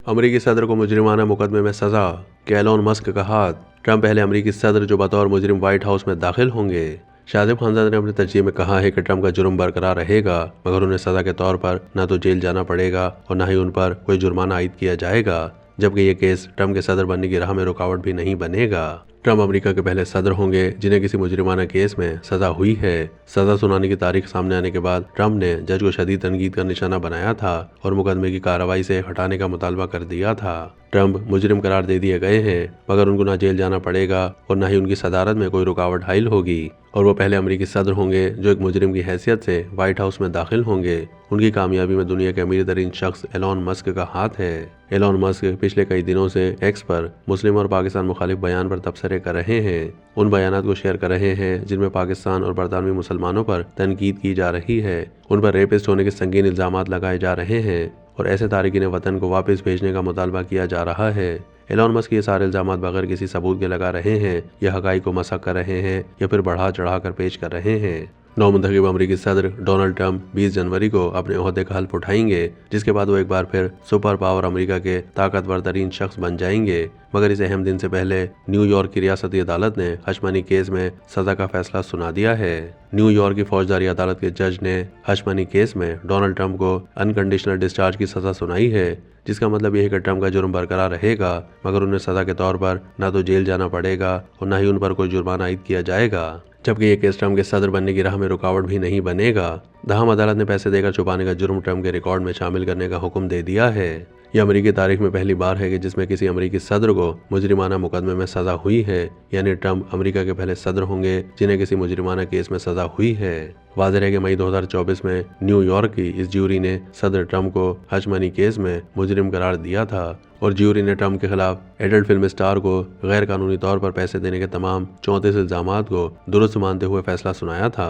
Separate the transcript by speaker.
Speaker 1: अमरीकी सदर को मुजरिमाना मुकदमे में सजा, कि एलोन मस्क का हाथ। ट्रंप पहले अमरीकी सदर जो बतौर मुजरिम व्हाइट हाउस में दाखिल होंगे। शाजिब खानजादे ने अपने तजज़िये में कहा है कि ट्रंप का जुर्म बरकरार रहेगा, मगर उन्हें सजा के तौर पर न तो जेल जाना पड़ेगा और न ही उन पर कोई जुर्माना आयद किया जाएगा, जबकि ये केस ट्रंप के सदर बनने की राह में रुकावट भी नहीं बनेगा। ट्रंप अमेरिका के पहले सदर होंगे जिन्हें किसी मुजरिमाना केस में सजा हुई है। सजा सुनाने की तारीख सामने आने के बाद ट्रंप ने जज को शदीद तनकीद का निशाना बनाया था और मुकदमे की कार्रवाई से हटाने का मुतालबा कर दिया था। ट्रंप मुजरिम करार दे दिए गए हैं, मगर उनको न जेल जाना पड़ेगा और न ही उनकी सदारत में कोई रुकावट हाइल होगी, और वो पहले अमेरिकी सदर होंगे जो एक मुजरिम की हैसियत से व्हाइट हाउस में दाखिल होंगे। उनकी कामयाबी में दुनिया के अमीर तरीन शख्स एलोन मस्क का हाथ है। एलोन मस्क पिछले कई दिनों से एक्स पर मुस्लिम और पाकिस्तान मुखालिफ बयान पर तबसरे कर रहे हैं। उन बयानात को शेयर कर रहे हैं जिनमें पाकिस्तान और बरतानवी मुसलमानों पर तनकीद की जा रही है, उन पर रेपिस्ट होने के संगीन इल्जामात लगाए जा रहे हैं और ऐसे तारिकीन वतन को वापस भेजने का मुतालबा किया जा रहा है। एलोन मस्क ये सारे इल्जामात बगैर किसी सबूत के लगा रहे हैं, या हकाइक को मसक कर रहे हैं या फिर बढ़ा चढ़ा कर पेश कर रहे हैं। नौमुंतखब अमरीकी सदर डोनाल्ड ट्रंप 20 जनवरी को अपने ओहदे का हल्फ उठाएंगे, जिसके बाद वो एक बार फिर सुपर पावर अमेरिका के ताकतवर तरीन शख्स बन जाएंगे। मगर इस अहम दिन से पहले न्यूयॉर्क की रियासती अदालत ने हशमनी केस में सजा का फैसला सुना दिया है। न्यूयॉर्क की फौजदारी अदालत के जज ने हशमनी केस में डोनाल्ड ट्रंप को अनकंडीशनल डिस्चार्ज की सजा सुनाई है, जिसका मतलब यह है कि ट्रंप का जुर्म बरकरार रहेगा, मगर उन्हें सजा के तौर पर न तो जेल जाना पड़ेगा और न ही उन पर कोई जुर्माना आयद किया जाएगा, जबकि ये केस ट्रंप के सदर बनने की राह में रुकावट भी नहीं बनेगा। दहाम अदालत ने पैसे देकर छुपाने का जुर्म ट्रंप के रिकॉर्ड में शामिल करने का हुक्म दे दिया है। यह अमेरिकी तारीख में पहली बार है कि जिसमें किसी अमेरिकी सदर को मुजरिमाना मुकदमे में सजा हुई है, यानी ट्रंप अमेरिका के पहले सदर होंगे जिन्हें किसी मुजरिमाना केस में सजा हुई है। वाज़ेह है कि मई 2024 में न्यूयॉर्क की इस ज्यूरी ने सदर ट्रंप को हशमनी केस में मुजरिम करार दिया था और ज्यूरी ने ट्रंप के खिलाफ एडल्ट फिल्म स्टार को गैर कानूनी तौर पर पैसे देने के तमाम 34 इल्जामात को दुरुस्त मानते हुए फैसला सुनाया था।